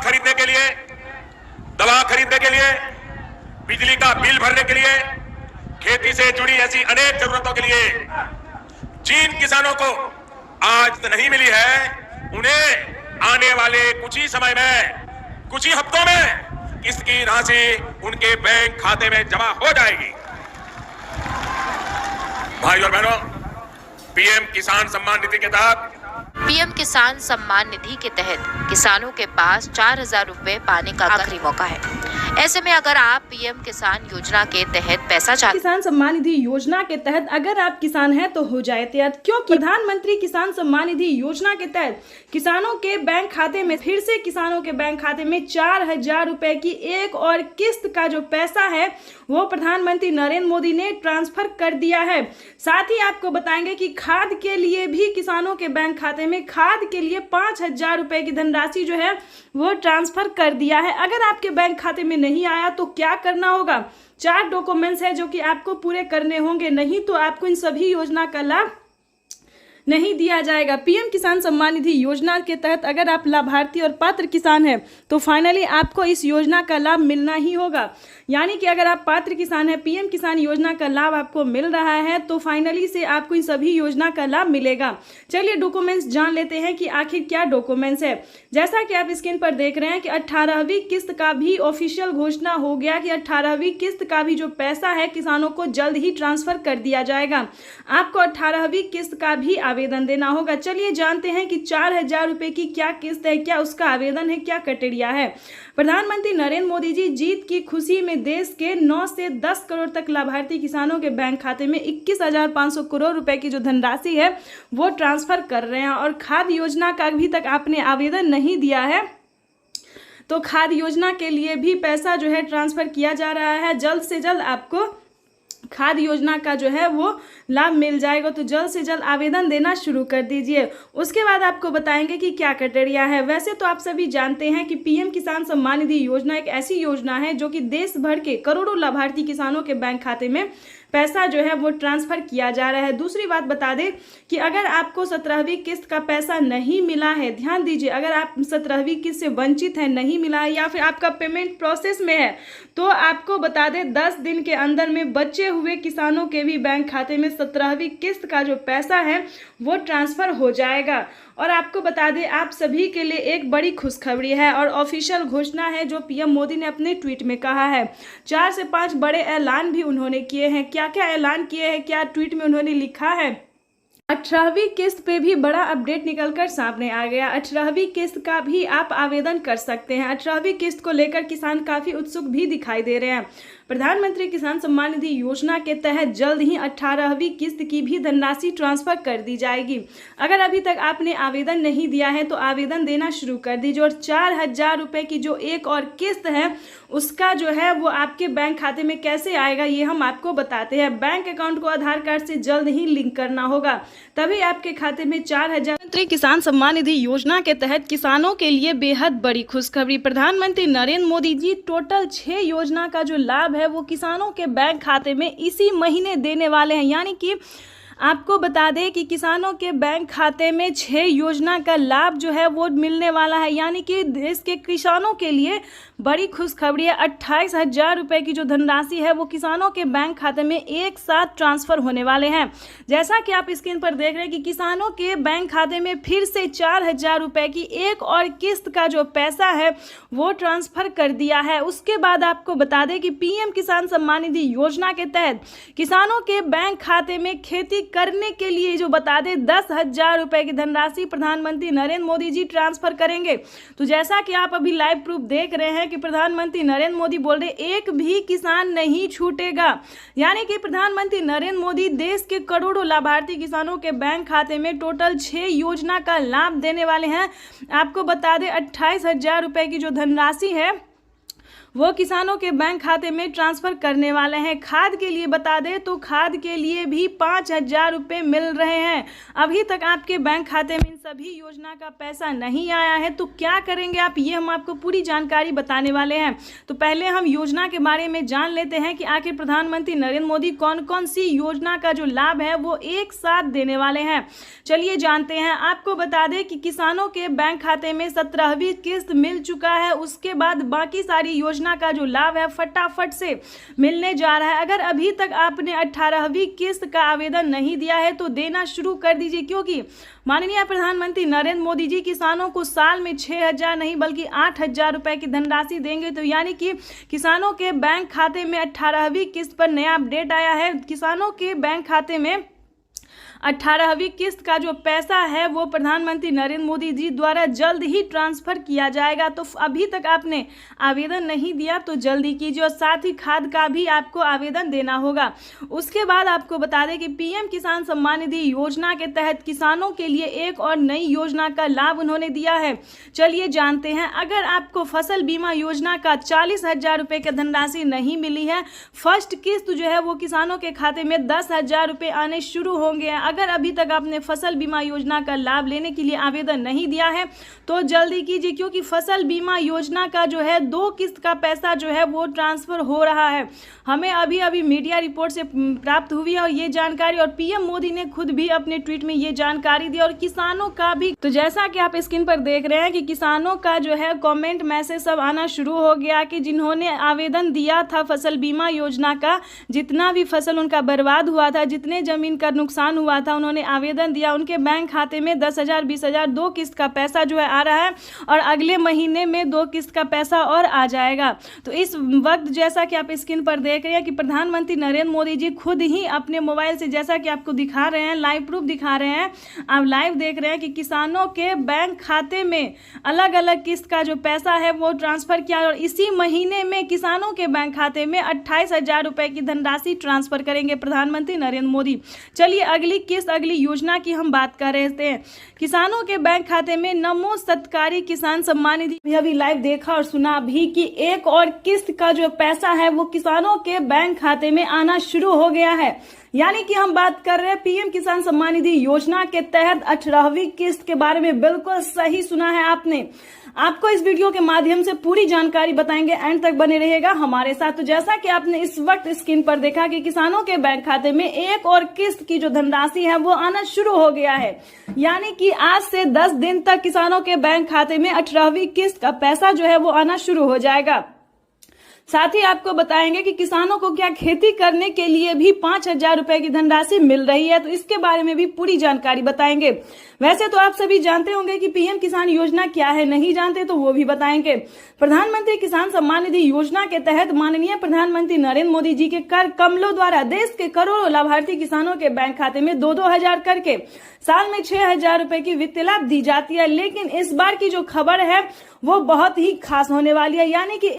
खरीदने के लिए, दवा खरीदने के लिए, बिजली का बिल भरने के लिए, खेती से जुड़ी ऐसी अनेक जरूरतों के लिए जिन किसानों को आज तो नहीं मिली है, उन्हें आने वाले कुछ ही समय में, कुछ ही हफ्तों में इसकी राशि उनके बैंक खाते में जमा हो जाएगी। भाई और बहनों, पीएम किसान सम्मान निधि के तहत पीएम किसान सम्मान निधि के तहत किसानों के पास 4,000 रुपए पाने का आखिरी मौका है। ऐसे में अगर आप पीएम किसान योजना के तहत पैसा चाहते, किसान सम्मान निधि योजना के तहत अगर आप किसान हैं तो हो जाए तैयार, क्योंकि प्रधानमंत्री किसान सम्मान निधि योजना के तहत किसानों के बैंक खाते में फिर से किसानों के बैंक खाते में 4,000 रुपए की एक और किस्त का जो पैसा है वो प्रधानमंत्री नरेंद्र मोदी ने ट्रांसफर कर दिया है। साथ ही आपको बताएंगे कि खाद के लिए भी किसानों के बैंक खाते में खाद के लिए 5,000 रुपए की धनराशि जो है वो ट्रांसफर कर दिया है। अगर आपके बैंक खाते में नहीं आया तो क्या करना होगा? 4 डॉक्यूमेंट्स है जो कि आपको पूरे करने होंगे, नहीं तो आपको इन सभी योजना का लाभ नहीं दिया जाएगा। पीएम किसान सम्मान निधि योजना के तहत अगर आप लाभार्थी और पात्र किसान हैं तो फाइनली आपको इस योजना का लाभ मिलना ही होगा। यानी कि अगर आप पात्र किसान हैं, पीएम किसान योजना का लाभ आपको मिल रहा है तो फाइनली से आपको इन सभी योजना का लाभ मिलेगा। चलिए डॉक्यूमेंट्स जान लेते हैं कि आखिर क्या डॉक्यूमेंट्स है। जैसा कि आप स्क्रीन पर देख रहे हैं कि 18वीं किस्त का भी ऑफिशियल घोषणा हो गया कि 18वीं किस्त का भी जो पैसा है किसानों को जल्द ही ट्रांसफर कर दिया जाएगा। आपको 18वीं किस्त का भी आवेदन देना होगा। चलिए जानते हैं कि 4,000 रुपए की क्या किस्त है, क्या उसका आवेदन है, क्या क्राइटेरिया है। प्रधानमंत्री नरेंद्र मोदी जी जीत की खुशी में देश के 9 से 10 करोड़ तक लाभार्थी किसानों के बैंक खाते में 21,500 करोड़ रुपए की जो धनराशि है वो ट्रांसफर कर रहे हैं। और खाद योजना का अभी तक आपने आवेदन नहीं दिया है तो खाद योजना के लिए भी पैसा जो है ट्रांसफर किया जा रहा है। जल्द से जल्द आपको खाद योजना का जो है वो लाभ मिल जाएगा, तो जल्द से जल्द आवेदन देना शुरू कर दीजिए। उसके बाद आपको बताएंगे कि क्या क्राइटेरिया है। वैसे तो आप सभी जानते हैं कि पीएम किसान सम्मान निधि योजना एक ऐसी योजना है जो कि देश भर के करोड़ों लाभार्थी किसानों के बैंक खाते में पैसा जो है वो ट्रांसफर किया जा रहा है। दूसरी बात बता दें कि अगर आपको 17वीं किस्त का पैसा नहीं मिला है, ध्यान दीजिए, अगर आप 17वीं किस्त से वंचित है, नहीं मिला है या फिर आपका पेमेंट प्रोसेस में है तो आपको बता दें 10 दिन के अंदर में बचे हुए किसानों के भी बैंक खाते में 17वीं किस्त का जो पैसा है वो ट्रांसफर हो जाएगा। और आपको बता दें आप सभी के लिए एक बड़ी खुशखबरी है और ऑफिशियल घोषणा है जो पीएम मोदी ने अपने ट्वीट में कहा है। 4 से 5 बड़े ऐलान भी उन्होंने किए हैं। क्या क्या ऐलान किए हैं, क्या ट्वीट में उन्होंने लिखा है? 18वीं किस्त पे भी बड़ा अपडेट निकलकर सामने आ गया। 18वीं किस्त का भी आप आवेदन कर सकते हैं। 18वीं किस्त को लेकर किसान काफ़ी उत्सुक भी दिखाई दे रहे हैं। प्रधानमंत्री किसान सम्मान निधि योजना के तहत जल्द ही 18वीं किस्त की भी धनराशि ट्रांसफर कर दी जाएगी। अगर अभी तक आपने आवेदन नहीं दिया है तो आवेदन देना शुरू कर दीजिए। और 4,000 रुपए की जो एक और किस्त है उसका जो है वो आपके बैंक खाते में कैसे आएगा ये हम आपको बताते हैं। बैंक अकाउंट को आधार कार्ड से जल्द ही लिंक करना होगा, तभी आपके खाते में 4,000। प्रधानमंत्री किसान सम्मान निधि योजना के तहत किसानों के लिए बेहद बड़ी खुशखबरी। प्रधानमंत्री नरेंद्र मोदी जी टोटल 6 योजना का जो लाभ है वो किसानों के बैंक खाते में इसी महीने देने वाले हैं। यानी कि आपको बता दें कि किसानों के बैंक खाते में 6 योजना का लाभ जो है वो मिलने वाला है। यानी कि देश के किसानों के लिए बड़ी खुशखबरी है। 28,000 रुपए की जो धनराशि है वो किसानों के बैंक खाते में एक साथ ट्रांसफर होने वाले हैं। जैसा कि आप स्क्रीन पर देख रहे हैं कि किसानों के बैंक खाते में फिर से 4,000 रुपए की एक और किस्त का जो पैसा है वो ट्रांसफर कर दिया है। उसके बाद आपको बता दें कि पीएम किसान सम्मान निधि योजना के तहत किसानों के बैंक खाते में खेती करने के लिए जो बता दें 10,000 रुपए की धनराशि प्रधानमंत्री नरेंद्र मोदी जी ट्रांसफर करेंगे। तो जैसा कि आप अभी लाइव प्रूफ देख रहे हैं कि प्रधानमंत्री नरेंद्र मोदी बोल रहे एक भी किसान नहीं छूटेगा। यानी कि प्रधानमंत्री नरेंद्र मोदी देश के करोड़ों लाभार्थी किसानों के बैंक खाते में टोटल 6 योजना का लाभ देने वाले हैं। आपको बता दें 28,000 रुपए की जो धनराशि है वो किसानों के बैंक खाते में ट्रांसफर करने वाले हैं। खाद के लिए बता दें तो खाद के लिए भी 5,000 रुपये मिल रहे हैं। अभी तक आपके बैंक खाते में इन सभी योजना का पैसा नहीं आया है, तो क्या करेंगे आप, ये हम आपको पूरी जानकारी बताने वाले हैं। तो पहले हम योजना के बारे में जान लेते हैं कि आखिर प्रधानमंत्री नरेंद्र मोदी कौन कौन सी योजना का जो लाभ है वो एक साथ देने वाले हैं। चलिए जानते हैं। आपको बता दें कि किसानों के बैंक खाते में 17वीं किस्त मिल चुका है। उसके बाद बाकी सारी योजना का जो लाभ है फटाफट से मिलने जा रहा है। अगर अभी तक आपने 18वीं किस्त का आवेदन नहीं दिया है तो देना शुरू कर दीजिए, क्योंकि माननीय प्रधानमंत्री नरेंद्र मोदी जी किसानों को साल में 6,000 नहीं बल्कि 8,000 रुपए की धनराशि देंगे। तो यानी कि किसानों के बैंक खाते में 18वीं किस्त पर नया अपडेट आया है। किसानों के बैंक खाते में 18वीं किस्त का जो पैसा है वो प्रधानमंत्री नरेंद्र मोदी जी द्वारा जल्द ही ट्रांसफर किया जाएगा। तो अभी तक आपने आवेदन नहीं दिया तो जल्दी कीजिए, और साथ ही खाद का भी आपको आवेदन देना होगा। उसके बाद आपको बता दें कि पीएम किसान सम्मान निधि योजना के तहत किसानों के लिए एक और नई योजना का लाभ उन्होंने दिया है। चलिए जानते हैं। अगर आपको फसल बीमा योजना का 40,000 रुपये की धनराशि नहीं मिली है, फर्स्ट किस्त जो है वो किसानों के खाते में 10,000 रुपये आने शुरू होंगे। अगर अभी तक आपने फसल बीमा योजना का लाभ लेने के लिए आवेदन नहीं दिया है तो जल्दी कीजिए, क्योंकि फसल बीमा योजना का जो है 2 किस्त का पैसा जो है वो ट्रांसफर हो रहा है। हमें अभी अभी मीडिया रिपोर्ट से प्राप्त हुई है और ये जानकारी, और पीएम मोदी ने खुद भी अपने ट्वीट में ये जानकारी दी, और किसानों का भी। तो जैसा कि आप स्क्रीन पर देख रहे हैं कि किसानों का जो है कमेंट मैसेज सब आना शुरू हो गया कि जिन्होंने आवेदन दिया था फसल बीमा योजना का, जितना भी फसल उनका बर्बाद हुआ था, जितने जमीन का नुकसान हुआ था, उन्होंने आवेदन दिया, उनके बैंक खाते में 10,000 20,000 2 किस्त का पैसा जो है आ रहा है, और अगले महीने में 2 किस्त का पैसा और आ जाएगा। तो इस वक्त जैसा कि आप स्क्रीन पर देख रहे हैं कि प्रधानमंत्री नरेंद्र मोदी जी खुद ही अपने मोबाइल से, जैसा कि आपको दिखा रहे हैं, लाइव प्रूफ दिखा रहे हैं, आप लाइव देख रहे हैं कि किसानों के बैंक खाते में अलग अलग किस्त का जो पैसा है वो ट्रांसफर किया, और इसी महीने में किसानों के बैंक खाते में 28,000 रुपए की धनराशि ट्रांसफर करेंगे प्रधानमंत्री नरेंद्र मोदी। चलिए अगली किस्त, अगली योजना की हम बात कर रहे थे। किसानों के बैंक खाते में नमो सत्कारी किसान सम्मान निधि, अभी लाइव देखा और सुना भी कि एक और किस्त का जो पैसा है वो किसानों के बैंक खाते में आना शुरू हो गया है। यानी कि हम बात कर रहे हैं पीएम किसान सम्मान निधि योजना के तहत 18वीं किस्त के बारे में। बिल्कुल सही सुना है आपने। आपको इस वीडियो के माध्यम से पूरी जानकारी बताएंगे, एंड तक बने रहिएगा हमारे साथ। तो जैसा कि आपने इस वक्त स्क्रीन पर देखा कि किसानों के बैंक खाते में एक और किस्त की जो धनराशि है वो आना शुरू हो गया है। यानी कि आज से 10 दिन तक किसानों के बैंक खाते में 18वीं किस्त का पैसा जो है वो आना शुरू हो जाएगा। साथ ही आपको बताएंगे कि किसानों को क्या खेती करने के लिए भी 5,000 रुपए की धनराशि मिल रही है, तो इसके बारे में भी पूरी जानकारी बताएंगे। वैसे तो आप सभी जानते होंगे कि पीएम किसान योजना क्या है, नहीं जानते तो वो भी बताएंगे। प्रधानमंत्री किसान सम्मान निधि योजना के तहत माननीय प्रधानमंत्री नरेंद्र मोदी जी के कर कमलों द्वारा देश के करोड़ों लाभार्थी किसानों के बैंक खाते में 2-2 हजार करके साल में 6,000 रुपए की वित्तीय लाभ दी जाती है। लेकिन इस बार की जो खबर है वो बहुत ही खास होने वाली है। यानी कि